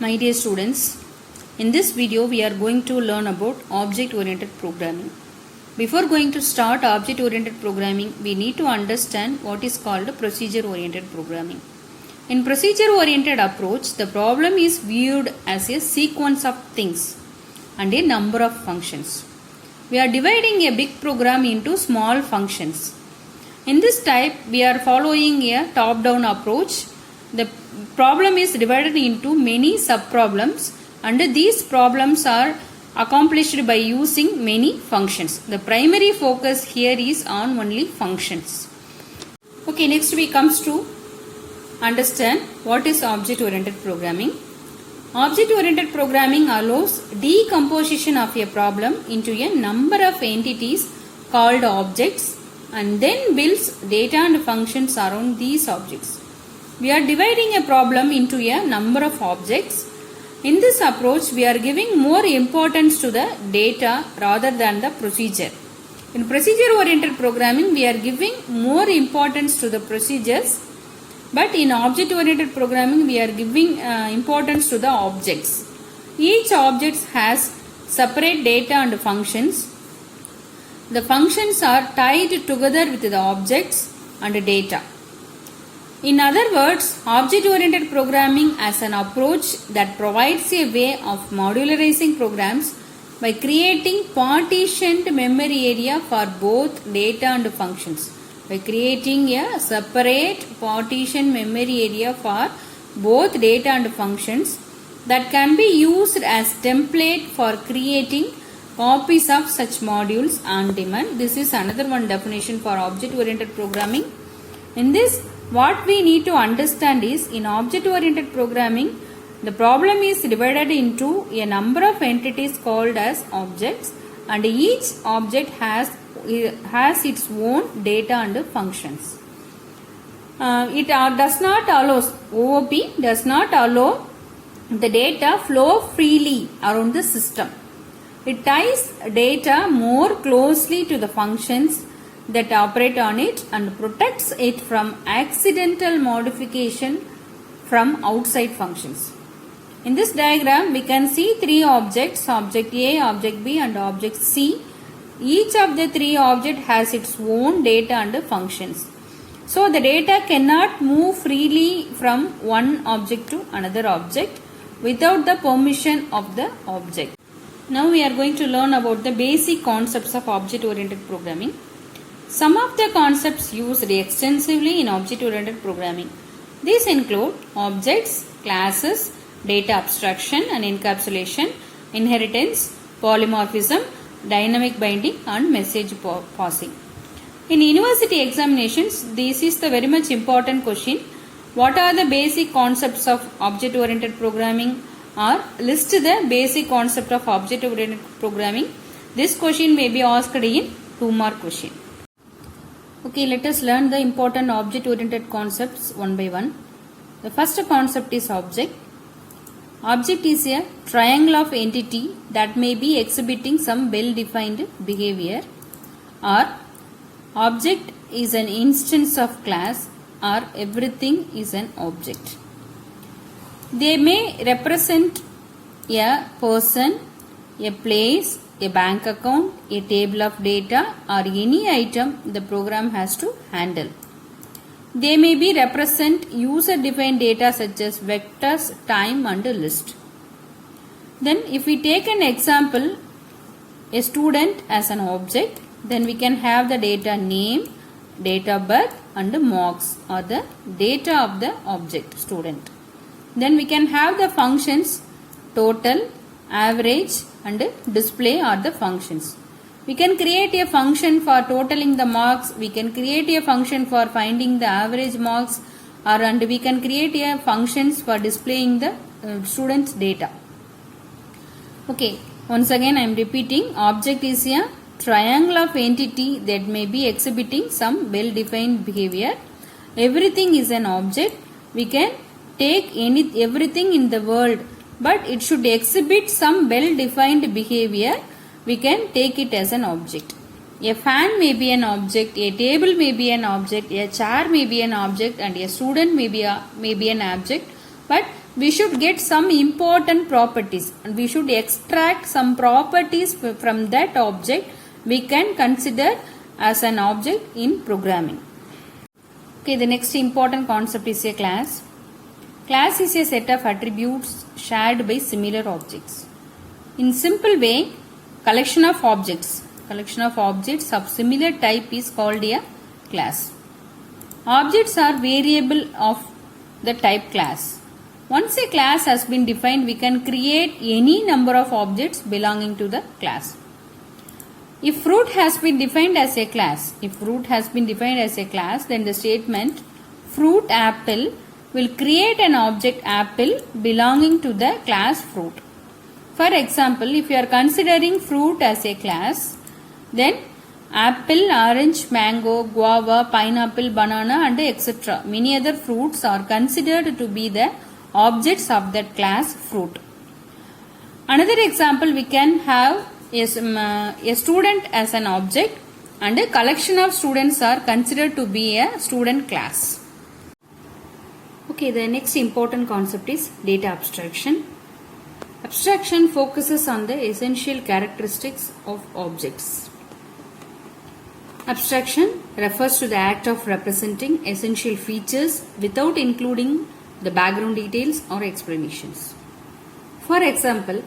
My dear students, in this video we are going to learn about object-oriented programming. Before going to start object-oriented programming, we need to understand what is called procedure-oriented programming. In procedure-oriented approach, the problem is viewed as a sequence of things and a number of functions. We are dividing a big program into small functions. In this type, we are following a top-down approach. The problem is divided into many sub-problems and these problems are accomplished by using many functions. The primary focus here is on only functions. Okay, next we comes to understand what is object-oriented programming. Object-oriented programming allows decomposition of a problem into a number of entities called objects and then builds data and functions around these objects. We are dividing a problem into a number of objects. In this approach, we are giving more importance to the data rather than the procedure. In procedure-oriented programming, we are giving more importance to the procedures, but in object-oriented programming, we are giving importance to the objects. Each object has separate data and functions. The functions are tied together with the objects and data. In other words, object-oriented programming as an approach that provides a way of modularizing programs by creating partitioned memory area for both data and functions. By creating a separate partition memory area for both data and functions that can be used as template for creating copies of such modules on demand. This is another one definition for object-oriented programming. In this, what we need to understand is in object-oriented programming, the problem is divided into a number of entities called as objects and each object has its own data and functions. OOP does not allow the data flow freely around the system. It ties data more closely to the functions that operate on it and protects it from accidental modification from outside functions. In this diagram, we can see three objects, object A, object B and object C. Each of the three objects has its own data and functions. So, the data cannot move freely from one object to another object without the permission of the object. Now, we are going to learn about the basic concepts of object-oriented programming. Some of the concepts used extensively in object-oriented programming. These include objects, classes, data abstraction and encapsulation, inheritance, polymorphism, dynamic binding and message passing. In university examinations, this is the very much important question. What are the basic concepts of object-oriented programming? Or list the basic concept of object-oriented programming. This question may be asked in 2-mark question. Okay, let us learn the important object-oriented concepts one by one. The first concept is object. Object is a triangle of entity that may be exhibiting some well-defined behavior, or object is an instance of class, or everything is an object. They may represent a person, a place, a bank account, a table of data or any item the program has to handle. They may be represent user-defined data such as vectors, time and list. Then if we take an example, a student as an object, then we can have the data name, date of birth and marks or the data of the object student. Then we can have the functions total, average and display are the functions. We can create a function for totaling the marks. We can create a function for finding the average marks and we can create a functions for displaying the student's data. Okay, once again I am repeating, object is a triangle of entity that may be exhibiting some well-defined behavior. Everything is an object. We can take everything in the world, but it should exhibit some well-defined behavior. We can take it as an object. A fan may be an object, a table may be an object, a chair may be an object and a student may be an object. But we should get some important properties and we should extract some properties from that object we can consider as an object in programming. Okay, the next important concept is a class. Class is a set of attributes shared by similar objects. In simple way, collection of objects of similar type is called a class. Objects are variable of the type class. Once a class has been defined, we can create any number of objects belonging to the class. If fruit has been defined as a class, then the statement fruit apple will create an object apple belonging to the class fruit. For example, if you are considering fruit as a class, then apple, orange, mango, guava, pineapple, banana and etc. many other fruits are considered to be the objects of that class fruit. Another example, we can have a student as an object and a collection of students are considered to be a student class. Okay, the next important concept is data abstraction. Abstraction focuses on the essential characteristics of objects. Abstraction refers to the act of representing essential features without including the background details or explanations. For example,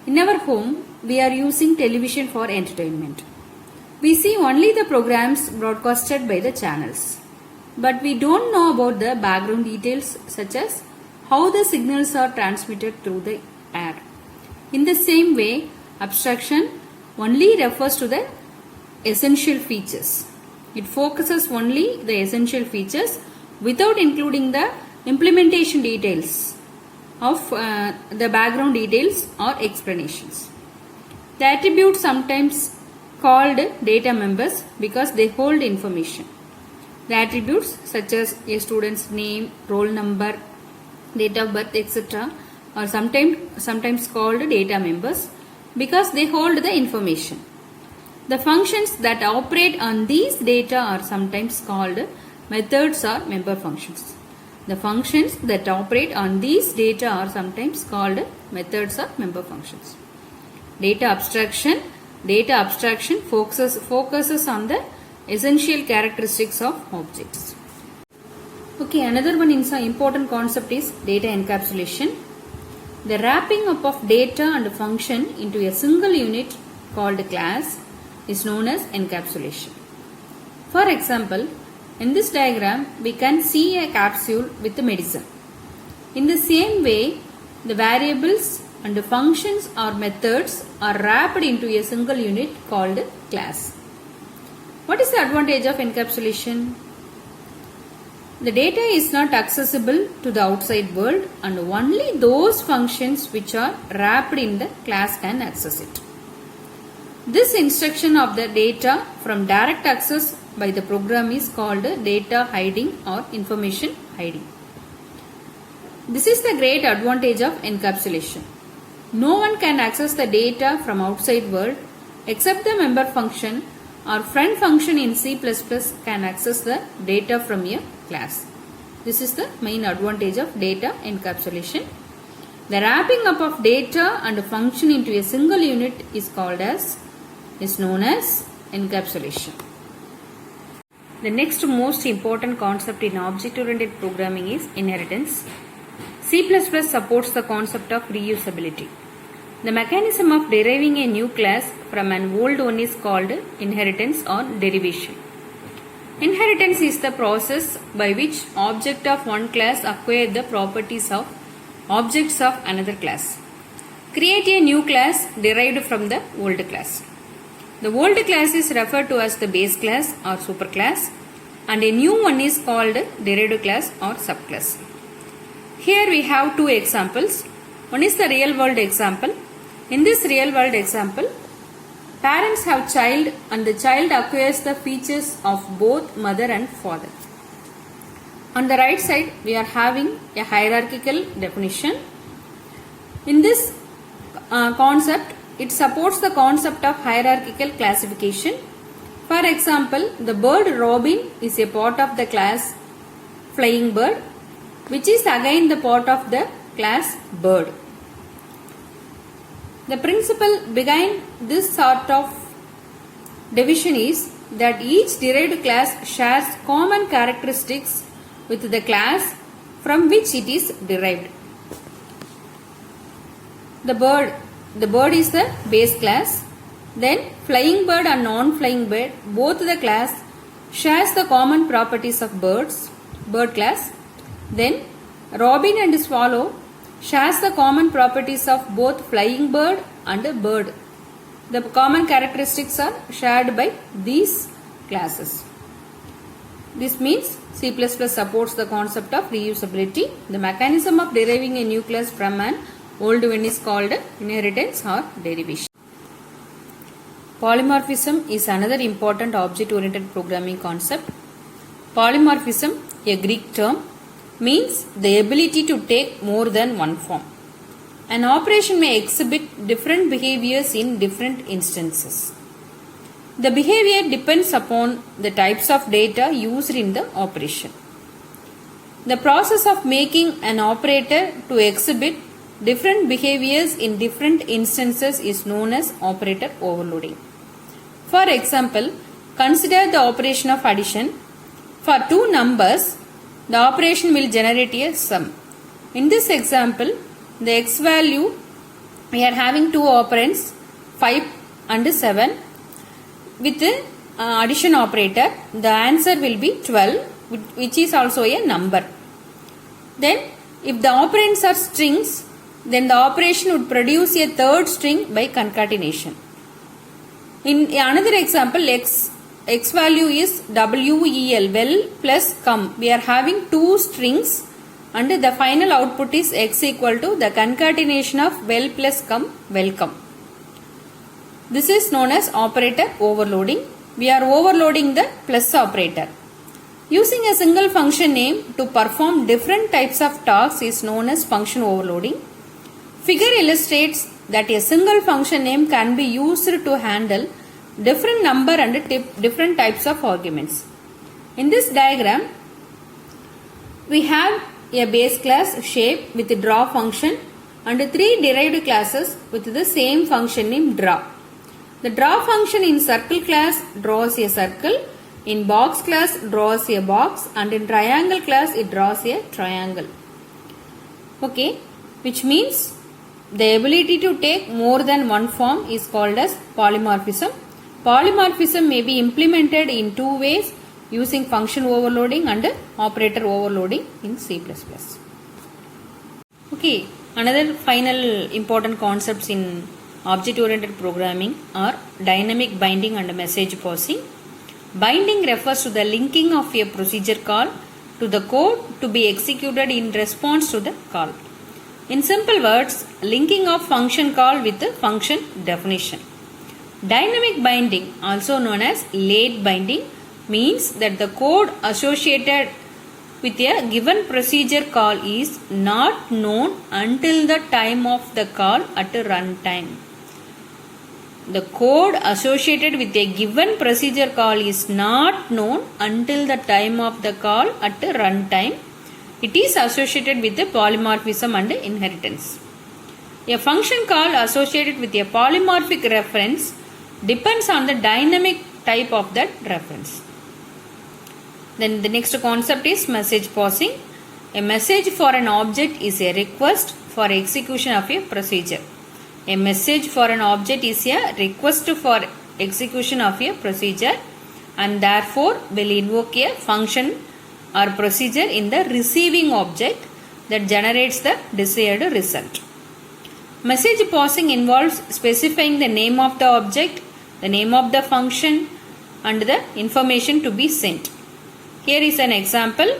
in our home, we are using television for entertainment. We see only the programs broadcasted by the channels. But we don't know about the background details such as how the signals are transmitted through the air. In the same way, abstraction only refers to the essential features. It focuses only the essential features without including the implementation details of the background details or explanations. The attributes sometimes called data members because they hold information. The attributes such as a student's name, roll number, date of birth, etc. are sometimes called data members because they hold the information. The functions that operate on these data are sometimes called methods or member functions. The functions that operate on these data are sometimes called methods or member functions. Data abstraction focuses on the essential characteristics of objects. Okay, another one important concept is data encapsulation. The wrapping up of data and function into a single unit called class is known as encapsulation. For example, in this diagram, we can see a capsule with the medicine. In the same way, the variables and the functions or methods are wrapped into a single unit called class. What is the advantage of encapsulation? The data is not accessible to the outside world and only those functions which are wrapped in the class can access it. This instruction of the data from direct access by the program is called data hiding or information hiding. This is the great advantage of encapsulation. No one can access the data from outside world except the member function or friend function in C++ can access the data from a class. This is the main advantage of data encapsulation. The wrapping up of data and a function into a single unit is known as encapsulation. The next most important concept in object-oriented programming is inheritance. C++ supports the concept of reusability. The mechanism of deriving a new class from an old one is called inheritance or derivation. Inheritance is the process by which object of one class acquire the properties of objects of another class. Create a new class derived from the old class. The old class is referred to as the base class or superclass, and a new one is called derived class or subclass. Here we have two examples. One is the real world example. In this real world example, parents have child and the child acquires the features of both mother and father. On the right side, we are having a hierarchical definition. In this concept, it supports the concept of hierarchical classification. For example, the bird robin is a part of the class flying bird, which is again the part of the class bird. The principle behind this sort of division is that each derived class shares common characteristics with the class from which it is derived. The bird is the base class. Then flying bird and non-flying bird, both the class shares the common properties of bird class. Then robin and swallow shares the common properties of both flying bird and bird. The common characteristics are shared by these classes. This means C++ supports the concept of reusability. The mechanism of deriving a new class from an old one is called inheritance or derivation. Polymorphism is another important object-oriented programming concept. Polymorphism, a Greek term, means the ability to take more than one form. An operation may exhibit different behaviors in different instances. The behavior depends upon the types of data used in the operation. The process of making an operator to exhibit different behaviors in different instances is known as operator overloading. For example, consider the operation of addition. For two numbers, the operation will generate a sum. In this example, the x value, we are having two operands 5 and 7. With the addition operator, the answer will be 12, which is also a number. Then if the operands are strings, then the operation would produce a third string by concatenation. In another example, x value is WEL, well plus come. We are having two strings and the final output is x equal to the concatenation of well plus come, welcome. This is known as operator overloading. We are overloading the plus operator. Using a single function name to perform different types of tasks is known as function overloading. Figure illustrates that a single function name can be used to handle different number and different types of arguments. In this diagram, we have a base class shape with a draw function and three derived classes with the same function name draw. The draw function in circle class draws a circle, in box class draws a box, and in triangle class it draws a triangle. Okay, which means the ability to take more than one form is called as polymorphism. Polymorphism may be implemented in two ways, using function overloading and operator overloading in C++. Okay, another final important concepts in object-oriented programming are dynamic binding and message passing. Binding refers to the linking of a procedure call to the code to be executed in response to the call. In simple words, linking of function call with the function definition. Dynamic binding, also known as late binding, means that the code associated with a given procedure call is not known until the time of the call at runtime. The code associated with a given procedure call is not known until the time of the call at runtime. It is associated with the polymorphism and inheritance. A function call associated with a polymorphic reference depends on the dynamic type of that reference. Then the next concept is message passing. A message for an object is a request for execution of a procedure. A message for an object is a request for execution of a procedure and therefore will invoke a function or procedure in the receiving object that generates the desired result. Message passing involves specifying the name of the object, the name of the function and the information to be sent. Here is an example: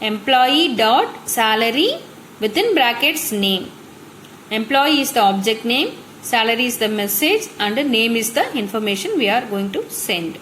employee.salary within brackets name. Employee is the object name, salary is the message and name is the information we are going to send.